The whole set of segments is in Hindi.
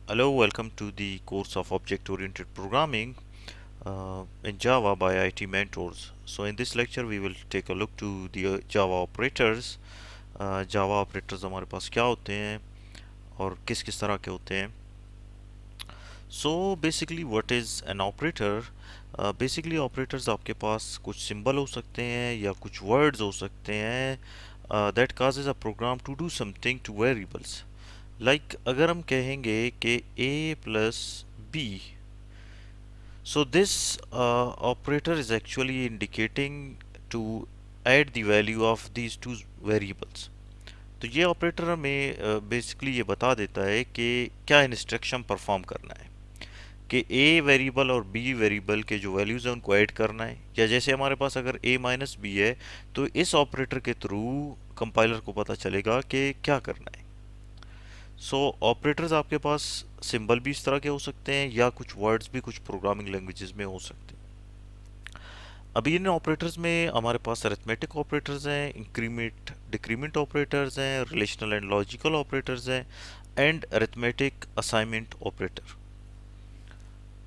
Hello, welcome to the course of Object-Oriented Programming in Java by IT Mentors. So in this lecture we will take a look to the Java operators. Java operators हमारे पास क्या होते हैं और किस किस तरह के होते हैं. So basically what is an operator? Basically operators आपके पास कुछ symbol हो सकते हैं या कुछ words हो सकते हैं that causes a program to do something to variables. Like अगर हम कहेंगे कि a plus b. So this operator is actually indicating to add the value of these two variables. तो ये ऑपरेटर हमें बेसिकली ये बता देता है कि क्या इंस्ट्रक्शन परफॉर्म करना है, कि ए वेरिएबल और बी वेरिएबल के जो वैल्यूज़ हैं उनको ऐड करना है, या जैसे हमारे पास अगर ए माइनस बी है तो इस ऑपरेटर के थ्रू कंपाइलर को पता चलेगा कि क्या करना है. सो ऑपरेटर्स आपके पास सिंबल भी इस तरह के हो सकते हैं या कुछ वर्ड्स भी कुछ प्रोग्रामिंग लैंग्वेजेस में हो सकते हैं. अभी इन ऑपरेटर्स में हमारे पास अरिथमेटिक ऑपरेटर्स हैं, इंक्रीमेंट डिक्रीमेंट ऑपरेटर्स हैं, रिलेशनल एंड लॉजिकल ऑपरेटर्स हैं एंड अरिथमेटिक असाइनमेंट ऑपरेटर.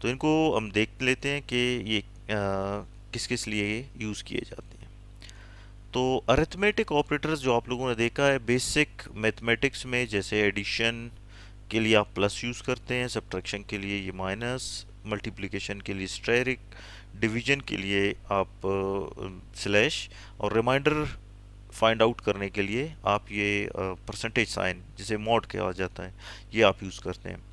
तो इनको हम देख लेते हैं कि ये किस किस लिए यूज़ किए जाते हैं. तो अरिथमेटिक ऑपरेटर्स जो आप लोगों ने देखा है बेसिक मैथमेटिक्स में, जैसे एडिशन के लिए आप प्लस यूज़ करते हैं, सब्ट्रैक्शन के लिए ये माइनस, मल्टीप्लिकेशन के लिए स्टेरिक, डिवीजन के लिए आप स्लैश, और रिमाइंडर फाइंड आउट करने के लिए आप ये परसेंटेज साइन जिसे मॉड कहा जाता है ये आप यूज़ करते हैं.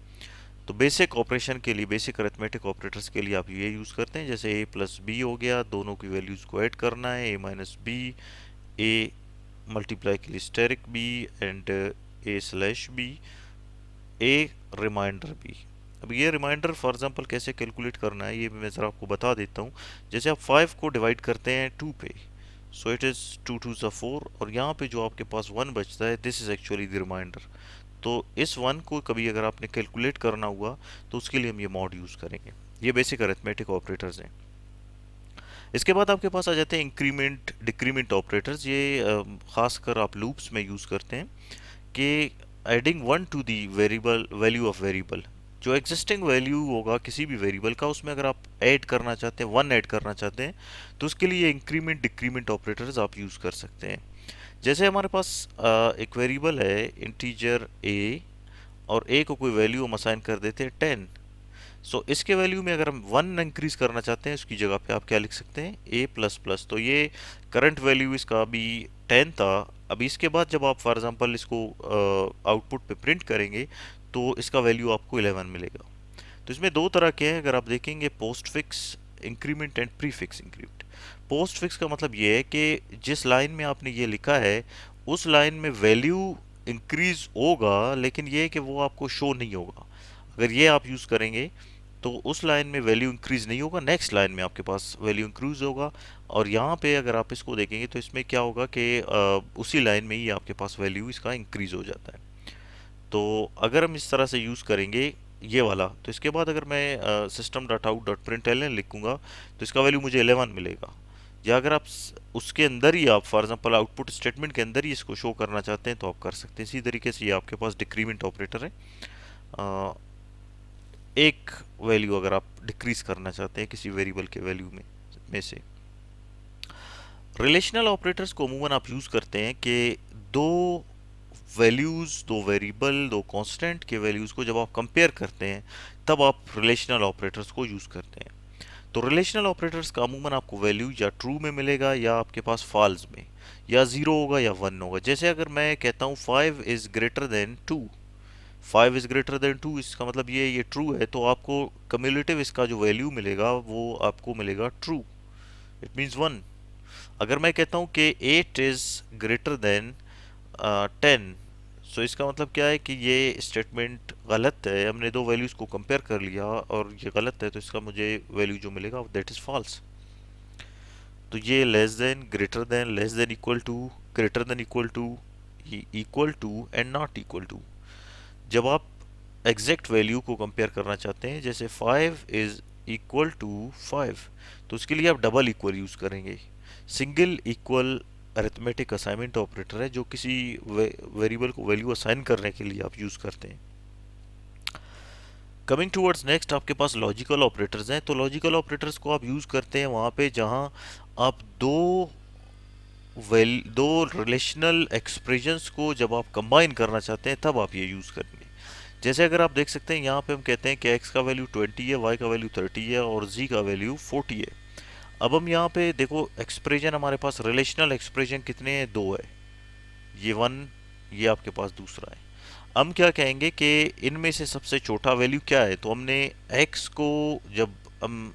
तो बेसिक ऑपरेशन के लिए, बेसिक अरिथमेटिक ऑपरेटर्स के लिए आप ये यूज़ करते हैं, जैसे ए प्लस बी हो गया, दोनों की वैल्यूज़ को ऐड करना है, A minus B, A multiply के लिए asterisk B and A slash B, A remainder B. अब ये रिमाइंडर फॉर एग्जांपल कैसे कैलकुलेट करना है ये मैं ज़रा आपको बता देता हूँ. जैसे आप 5 को डिवाइड करते हैं 2 पे, सो इट इज़ 2 2 ज़ा 4, और यहाँ पे जो आपके पास 1 बचता है this is actually the remainder. तो इस 1 को कभी अगर आपने कैलकुलेट करना हुआ तो उसके लिए हम ये मॉड यूज़ करेंगे. ये बेसिक अरिथमेटिक ऑपरेटर्स हैं. इसके बाद आपके पास आ जाते हैं इंक्रीमेंट डिक्रीमेंट ऑपरेटर्स. ये खासकर आप लूप्स में यूज़ करते हैं कि adding one to the variable value of variable, जो एग्जिस्टिंग वैल्यू होगा किसी भी वेरिएबल का उसमें अगर आप ऐड करना चाहते हैं, वन ऐड करना चाहते हैं, तो उसके लिए इंक्रीमेंट डिक्रीमेंट ऑपरेटर्स आप यूज़ कर सकते हैं. जैसे हमारे पास एक वेरिएबल है इंटीजर ए, और ए को कोई वैल्यू हम असाइन कर देते हैं 10. सो इसके वैल्यू में अगर हम वन इंक्रीज करना चाहते हैं उसकी जगह पे आप क्या लिख सकते हैं, ए प्लस प्लस. तो ये करंट वैल्यू इसका अभी 10 था. अभी इसके बाद जब आप फॉर एग्जांपल इसको आउटपुट पे प्रिंट करेंगे तो इसका वैल्यू आपको 11 मिलेगा. तो इसमें दो तरह के हैं, अगर आप देखेंगे post fix increment and pre fix increment. Post fix का मतलब ये है कि जिस लाइन में आपने ये लिखा है उस लाइन में वैल्यू इंक्रीज होगा, लेकिन ये है कि वो आपको शो नहीं होगा. अगर ये आप यूज़ करेंगे तो उस लाइन में वैल्यू इंक्रीज नहीं होगा, नेक्स्ट लाइन में आपके पास वैल्यू इंक्रीज होगा. और यहाँ पे अगर आप इसको देखेंगे तो इसमें क्या होगा कि उसी लाइन में ही आपके पास वैल्यू इसका इंक्रीज हो जाता है. तो अगर हम इस तरह से यूज़ करेंगे ये वाला, तो इसके बाद अगर मैं system dot out dot print L लिखूंगा तो इसका वैल्यू मुझे 11 मिलेगा. या अगर आप उसके अंदर ही आप फॉर एग्जांपल आउटपुट स्टेटमेंट के अंदर ही इसको शो करना चाहते हैं तो आप कर सकते हैं. इसी तरीके से ये आपके पास डिक्रीमेंट ऑपरेटर है. एक वैल्यू अगर आप डिक्रीज करना चाहते हैं किसी वेरिएबल के वैल्यू में से. रिलेशनल ऑपरेटर्स को अमूमन आप यूज़ करते हैं कि दो वैल्यूज़, दो वेरिएबल, दो कांस्टेंट के वैल्यूज़ को जब आप कंपेयर करते हैं तब आप रिलेशनल ऑपरेटर्स को यूज़ करते हैं. तो रिलेशनल ऑपरेटर्स का अमूमन आपको वैल्यू या ट्रू में मिलेगा या आपके पास फॉल्स में, या ज़ीरो होगा या वन होगा. जैसे अगर मैं कहता हूँ 5 is greater than 2, 5 is greater than 2, इसका मतलब ये ट्रू है, तो आपको कम्युलेटिव इसका जो वैल्यू मिलेगा वो आपको मिलेगा ट्रू, इट मीन्स 1. अगर मैं कहता हूँ कि 8 इज़ ग्रेटर देन 10, सो इसका मतलब क्या है कि ये स्टेटमेंट गलत है, हमने दो वैल्यूज़ को कंपेयर कर लिया और ये गलत है, तो इसका मुझे वैल्यू जो मिलेगा दैट इज़ फॉल्स. तो ये less than, greater than, less than equal to, greater than equal to and not equal to. जब आप एग्जैक्ट वैल्यू को कंपेयर करना चाहते हैं, जैसे 5 इज़ इक्वल टू 5, तो उसके लिए आप डबल इक्वल यूज़ करेंगे. Single equal arithmetic assignment operator है जो किसी वेरिएबल को वैल्यू असाइन करने के लिए आप यूज़ करते हैं. कमिंग टूवर्ड्स नेक्स्ट, आपके पास लॉजिकल ऑपरेटर्स हैं। तो लॉजिकल ऑपरेटर्स को आप यूज़ करते हैं वहाँ पे जहाँ आप दो रिलेशनल एक्सप्रेशंस को जब आप कंबाइन करना चाहते हैं तब आप ये यूज़ करेंगे। जैसे अगर आप देख सकते हैं यहाँ पे हम कहते हैं कि x का वैल्यू 20 है, y का वैल्यू 30 है और z का वैल्यू 40 है। अब हम यहाँ पे देखो एक्सप्रेशन हमारे पास रिलेशनल एक्सप्रेशन कितने हैं, दो है, ये वन, ये आपके पास दूसरा है। हम क्या कहेंगे कि इनमें से सबसे छोटा वैल्यू क्या है, तो हमने x को जब हम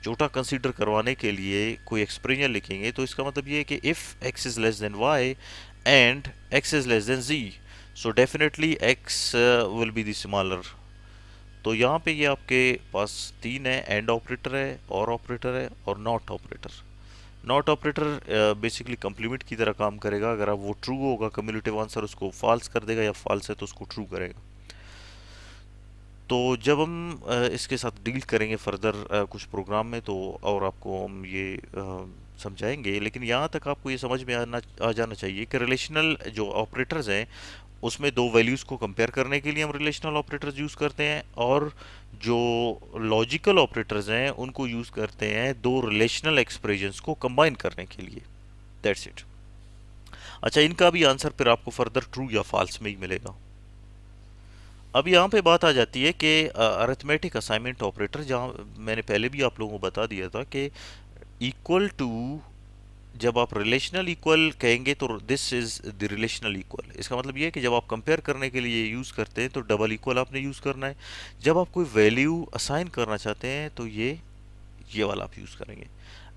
छोटा कंसीडर करवाने के लिए कोई एक्सप्रेशन लिखेंगे तो इसका मतलब ये है कि if x is less than y and x is less than z, so definitely x will be the smaller. तो यहाँ पे ये आपके पास तीन है, एंड ऑपरेटर है, और ऑपरेटर है और not operator. Not operator basically complement की तरह काम करेगा। अगर आप वो ट्रू होगा कम्युलेटिव आंसर उसको फॉल्स कर देगा, या फॉल्स है तो उसको ट्रू करेगा। तो जब हम इसके साथ डील करेंगे फर्दर कुछ प्रोग्राम में तो और आपको हम ये समझाएंगे, लेकिन यहाँ तक आपको ये समझ में आ जाना चाहिए कि रिलेशनल जो ऑपरेटर्स हैं उसमें दो वैल्यूज़ को कंपेयर करने के लिए हम रिलेशनल ऑपरेटर्स यूज़ करते हैं, और जो लॉजिकल ऑपरेटर्स हैं उनको यूज़ करते हैं दो रिलेशनल एक्सप्रेशंस को कंबाइन करने के लिए। That's it. अच्छा, इनका भी आंसर फिर आपको फर्दर ट्रू या फॉल्स में ही मिलेगा। अब यहाँ पे बात आ जाती है कि अरिथमेटिक असाइनमेंट ऑपरेटर, जहाँ मैंने पहले भी आप लोगों को बता दिया था कि इक्वल टू, जब आप रिलेशनल इक्वल कहेंगे तो this is the relational equal. इसका मतलब ये है कि जब आप कंपेयर करने के लिए यूज़ करते हैं तो डबल इक्वल आपने यूज़ करना है। जब आप कोई वैल्यू असाइन करना चाहते हैं तो ये वाला आप यूज़ करेंगे,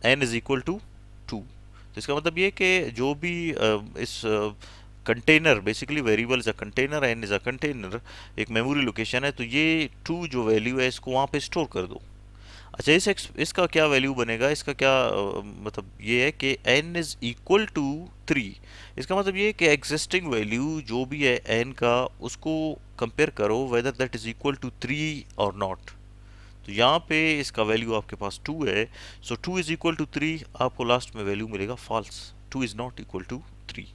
n इज इक्वल टू 2। तो इसका मतलब ये है कि जो भी इस container, basically variable is a container, n is a container, एक मेमोरी लोकेशन है, तो ये 2 जो वैल्यू है इसको वहाँ पे स्टोर कर दो। अच्छा, इसका क्या वैल्यू बनेगा, इसका क्या मतलब ये है कि n इज इक्वल टू 3। इसका मतलब ये है कि एग्जिस्टिंग वैल्यू जो भी है n का, उसको कंपेयर करो whether that is equal to 3 और नॉट। तो यहाँ पे इसका वैल्यू आपके पास 2 है, सो 2 इज इक्वल टू 3, आपको लास्ट में वैल्यू मिलेगा false, 2 is not equal to 3।